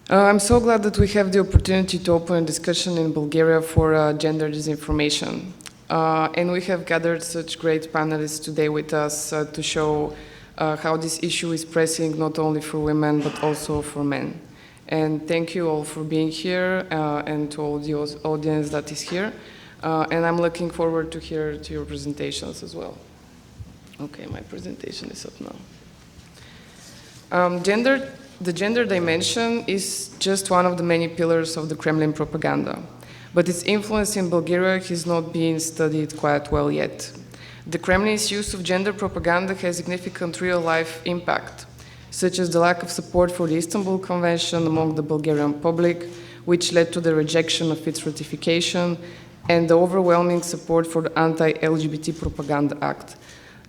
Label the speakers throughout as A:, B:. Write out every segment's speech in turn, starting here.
A: I'm so glad that we have the opportunity to open a discussion in Bulgaria for gender disinformation. And we have gathered such great panelists today with us to show how this issue is pressing not only for women but also for men. And thank you all for being here and to all the audience that is here. And I'm looking forward to hear to your presentations as well. Okay, my presentation is up now. The gender dimension is just one of the many pillars of the Kremlin propaganda, but its influence in Bulgaria has not been studied quite well yet. The Kremlin's use of gender propaganda has significant real-life impact, such as the lack of support for the Istanbul Convention among the Bulgarian public, which led to the rejection of its ratification, and the overwhelming support for the Anti-LGBT Propaganda Act.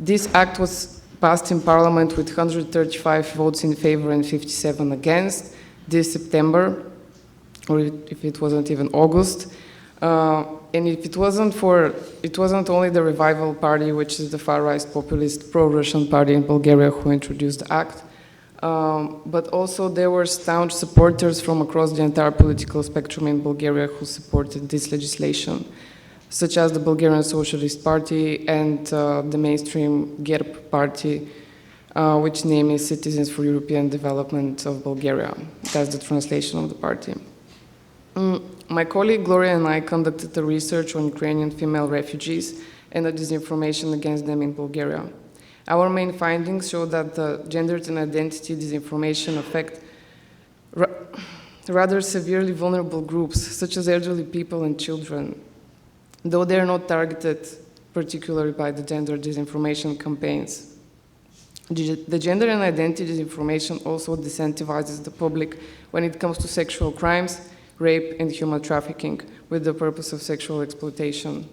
A: This act was passed in Parliament with 135 votes in favor and 57 against this September, or if it wasn't even August. And if it wasn't only the Revival Party, which is the far-right populist pro-Russian party in Bulgaria, who introduced the act, but also there were staunch supporters from across the entire political spectrum in Bulgaria who supported this legislation, such as the Bulgarian Socialist Party and the mainstream GERB party, which name is Citizens for European Development of Bulgaria. That's the translation of the party. My colleague Gloria and I conducted the research on Ukrainian female refugees and the disinformation against them in Bulgaria. Our main findings show that the gender and identity disinformation affect rather severely vulnerable groups, such as elderly people and children, though they are not targeted particularly by the gender disinformation campaigns. The gender and identity disinformation also disincentivizes the public when it comes to sexual crimes, rape, and human trafficking with the purpose of sexual exploitation.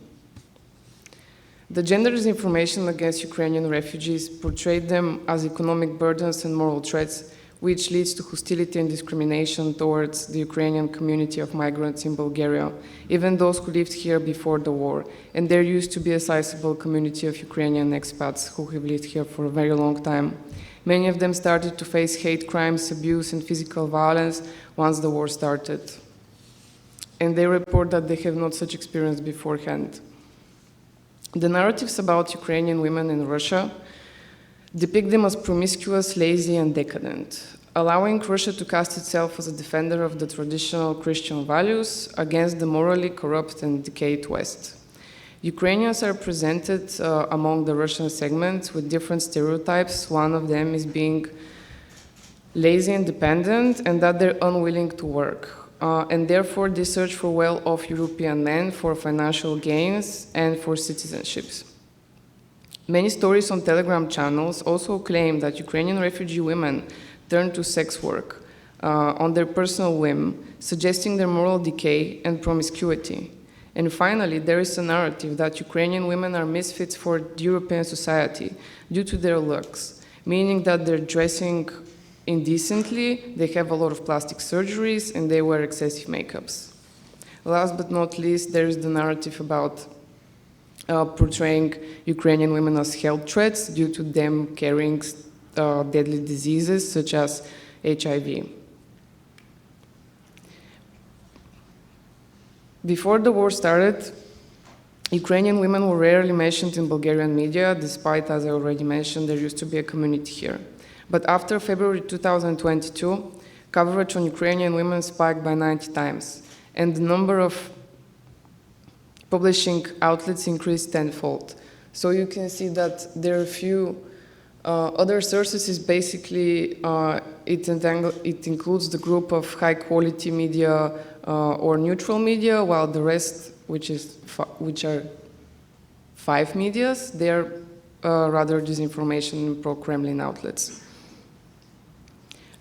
A: The gender disinformation against Ukrainian refugees portrayed them as economic burdens and moral threats, which leads to hostility and discrimination towards the Ukrainian community of migrants in Bulgaria, even those who lived here before the war. And there used to be a sizable community of Ukrainian expats who have lived here for a very long time. Many of them started to face hate crimes, abuse, and physical violence once the war started. And they report that they have not such experience beforehand. The narratives about Ukrainian women in Russia depict them as promiscuous, lazy, and decadent, allowing Russia to cast itself as a defender of the traditional Christian values against the morally corrupt and decayed West. Ukrainians are presented among the Russian segments with different stereotypes. One of them is being lazy and dependent, and that they're unwilling to work. And therefore, they search for well-off European men for financial gains and for citizenships. Many stories on Telegram channels also claim that Ukrainian refugee women turn to sex work on their personal whim, suggesting their moral decay and promiscuity. And finally, there is a narrative that Ukrainian women are misfits for European society due to their looks, meaning that they're dressing indecently, they have a lot of plastic surgeries, and they wear excessive makeups. Last but not least, there is the narrative about portraying Ukrainian women as health threats due to them carrying deadly diseases such as HIV. Before the war started, Ukrainian women were rarely mentioned in Bulgarian media, despite, as I already mentioned, there used to be a community here. But after February 2022, coverage on Ukrainian women spiked by 90 times, and the number of publishing outlets increased tenfold. So you can see that there are a few other sources. Is basically it includes the group of high-quality media or neutral media, while the rest, which are 5 medias, they are rather disinformation and pro-Kremlin outlets.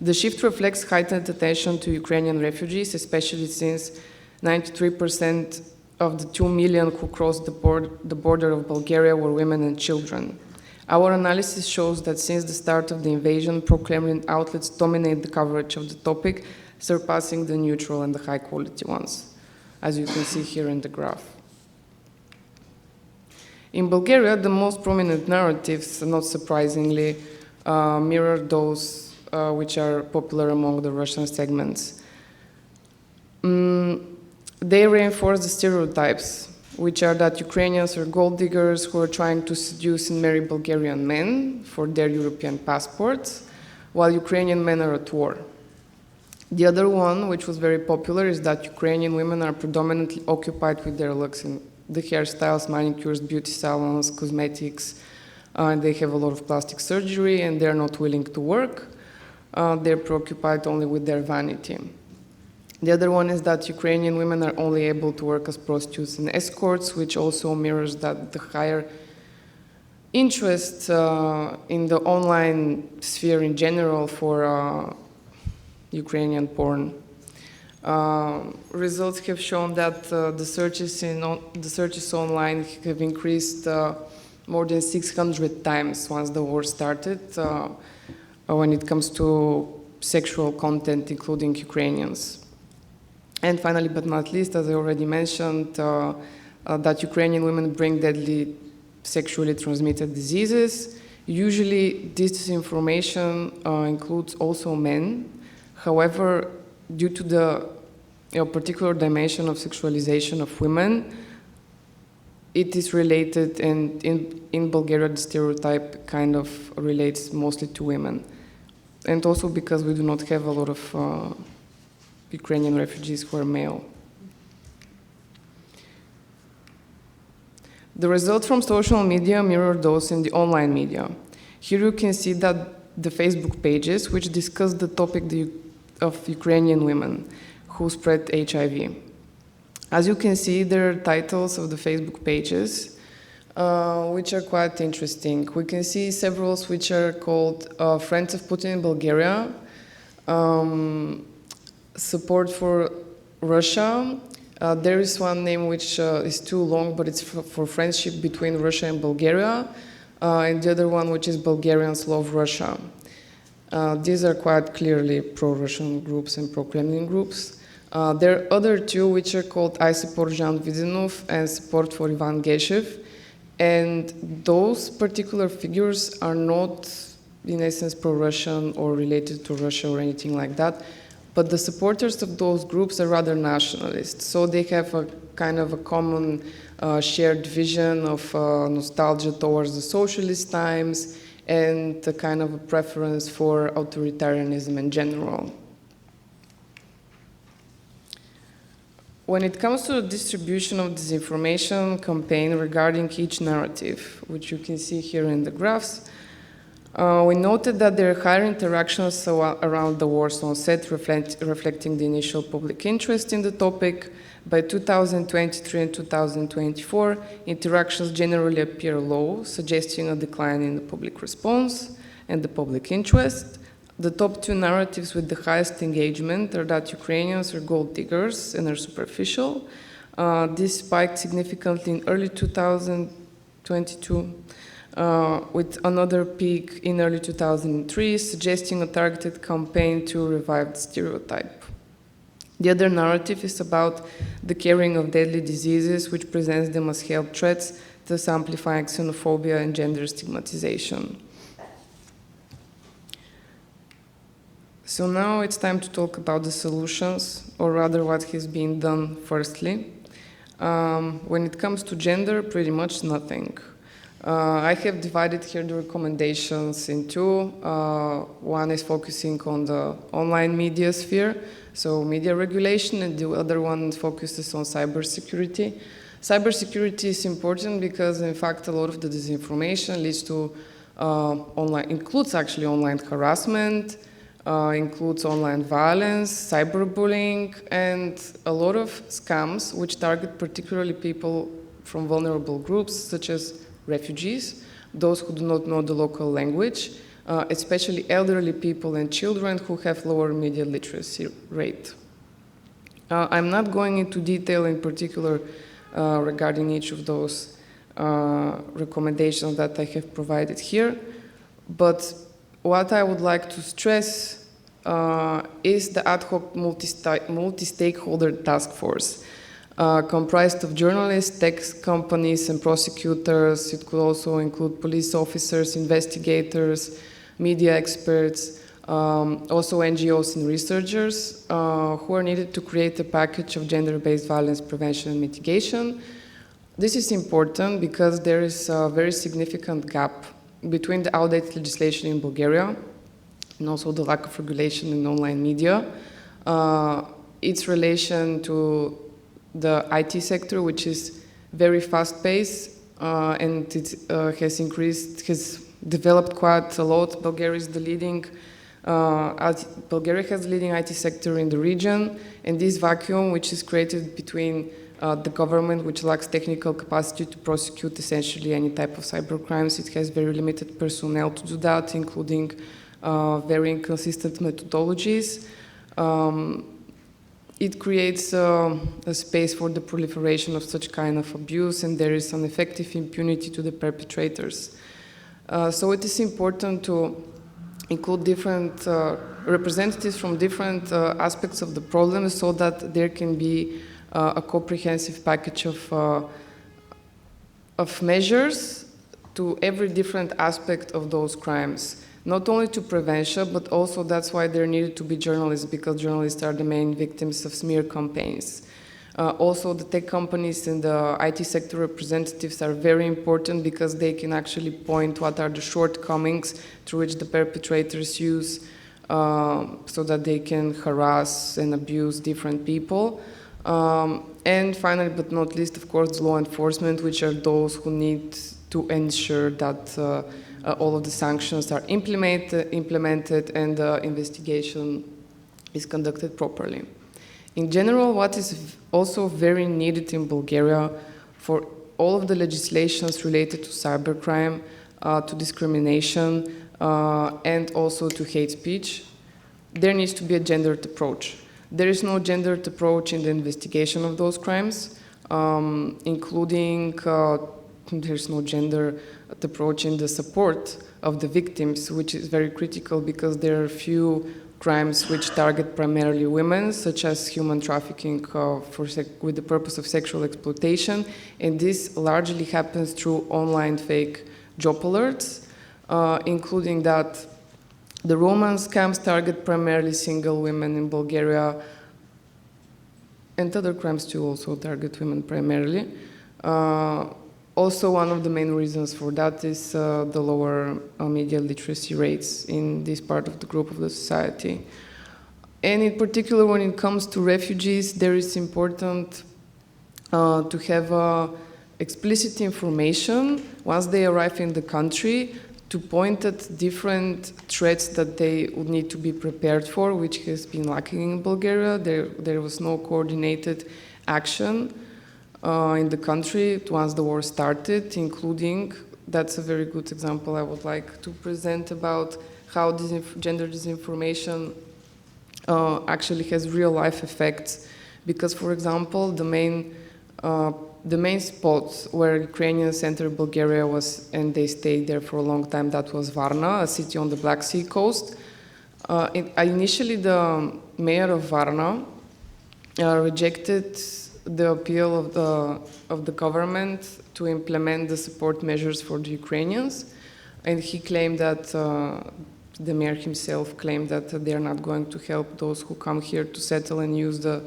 A: The shift reflects heightened attention to Ukrainian refugees, especially since 93% of the 2 million who crossed the border of Bulgaria were women and children. Our analysis shows that since the start of the invasion, pro-Kremlin outlets dominate the coverage of the topic, surpassing the neutral and the high-quality ones, as you can see here in the graph. In Bulgaria, the most prominent narratives, not surprisingly, mirror those which are popular among the Russian segments. They reinforce the stereotypes, which are that Ukrainians are gold diggers who are trying to seduce and marry Bulgarian men for their European passports, while Ukrainian men are at war. The other one, which was very popular, is that Ukrainian women are predominantly occupied with their looks in the hairstyles, manicures, beauty salons, cosmetics. They have a lot of plastic surgery and they're not willing to work. They're preoccupied only with their vanity. The other one is that Ukrainian women are only able to work as prostitutes and escorts, which also mirrors that the higher interest in the online sphere in general for Ukrainian porn. Results have shown that the searches online have increased more than 600 times once the war started when it comes to sexual content, including Ukrainians. And finally, but not least, as I already mentioned, that Ukrainian women bring deadly sexually transmitted diseases. Usually, this disinformation includes also men. However, due to the particular dimension of sexualization of women, it is related, and in Bulgaria, the stereotype kind of relates mostly to women. And also because we do not have a lot of Ukrainian refugees who are male. The results from social media mirror those in the online media. Here you can see that the Facebook pages, which discuss the topic of Ukrainian women who spread HIV. As you can see, there are titles of the Facebook pages, which are quite interesting. We can see several which are called Friends of Putin in Bulgaria, Support for Russia. There is one name which is too long, but it's for friendship between Russia and Bulgaria, and the other one which is Bulgarians Love Russia. These are quite clearly pro-Russian groups and pro-Kremlin groups. There are other two which are called I Support Jean Vidinov and Support for Ivan Geshev, and those particular figures are not, in essence, pro-Russian or related to Russia or anything like that, but the supporters of those groups are rather nationalists, so they have a kind of a common shared vision of nostalgia towards the socialist times and a kind of a preference for authoritarianism in general. When it comes to the distribution of disinformation campaign regarding each narrative, which you can see here in the graphs, we noted that there are higher interactions around the war's onset, reflecting the initial public interest in the topic. By 2023 and 2024, interactions generally appear low, suggesting a decline in the public response and the public interest. The top two narratives with the highest engagement are that Ukrainians are gold diggers and are superficial. This spiked significantly in early 2022, with another peak in early 2003, suggesting a targeted campaign to revive the stereotype. The other narrative is about the carrying of deadly diseases, which presents them as health threats, thus amplifying xenophobia and gender stigmatization. So now it's time to talk about the solutions, or rather what has been done firstly. When it comes to gender, pretty much nothing. I have divided here the recommendations in two. One is focusing on the online media sphere, so media regulation, and the other one focuses on cybersecurity. Cybersecurity is important because, in fact, a lot of the disinformation leads to includes actually online harassment, includes online violence, cyberbullying, and a lot of scams which target particularly people from vulnerable groups, such as refugees, those who do not know the local language, especially elderly people and children who have lower media literacy rate. I'm not going into detail in particular regarding each of those recommendations that I have provided here, but what I would like to stress is the ad hoc multi-stakeholder task force comprised of journalists, tech companies, and prosecutors. It could also include police officers, investigators, media experts, also NGOs and researchers who are needed to create a package of gender-based violence prevention and mitigation. This is important because there is a very significant gap between the outdated legislation in Bulgaria and also the lack of regulation in online media, its relation to the IT sector, which is very fast-paced, and it has developed quite a lot. Bulgaria has the leading IT sector in the region, and this vacuum, which is created between the government, which lacks technical capacity to prosecute essentially any type of cybercrimes. It has very limited personnel to do that, including very inconsistent methodologies. It creates a space for the proliferation of such kind of abuse, and there is an effective impunity to the perpetrators. So it is important to include different representatives from different aspects of the problem so that there can be a comprehensive package of measures to every different aspect of those crimes. Not only to prevention, but also that's why there needed to be journalists, because journalists are the main victims of smear campaigns. Also, the tech companies and the IT sector representatives are very important because they can actually point what are the shortcomings through which the perpetrators use so that they can harass and abuse different people. And finally, but not least, of course, law enforcement, which are those who need to ensure that all of the sanctions are implemented and the investigation is conducted properly. In general, what is also very needed in Bulgaria for all of the legislations related to cybercrime, to discrimination, and also to hate speech, there needs to be a gendered approach. There is no gendered approach in the investigation of those crimes, including there's no gender approach in the support of the victims, which is very critical because there are few crimes which target primarily women, such as human trafficking with the purpose of sexual exploitation, and this largely happens through online fake job alerts, including that the romance scams target primarily single women in Bulgaria, and other crimes too also target women primarily. Also, one of the main reasons for that is the lower media literacy rates in this part of the group of the society. And in particular, when it comes to refugees, there is important to have explicit information once they arrive in the country to point at different threats that they would need to be prepared for, which has been lacking in Bulgaria. There was no coordinated action in the country once the war started, including, that's a very good example I would like to present about how gender disinformation actually has real-life effects. Because, for example, the main spot where Ukrainians entered Bulgaria was, and they stayed there for a long time, that was Varna, a city on the Black Sea coast. Initially, the mayor of Varna rejected the appeal of the government to implement the support measures for the Ukrainians, and he claimed that the mayor himself claimed that they are not going to help those who come here to settle and use the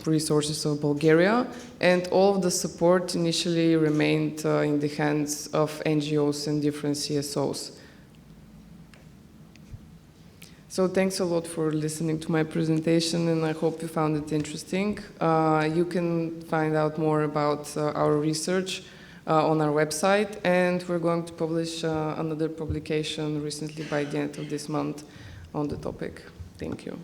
A: resources of Bulgaria, and all of the support initially remained in the hands of NGOs and different CSOs. So thanks a lot for listening to my presentation, and I hope you found it interesting. You can find out more about our research on our website, and we're going to publish another publication recently by the end of this month on the topic. Thank you.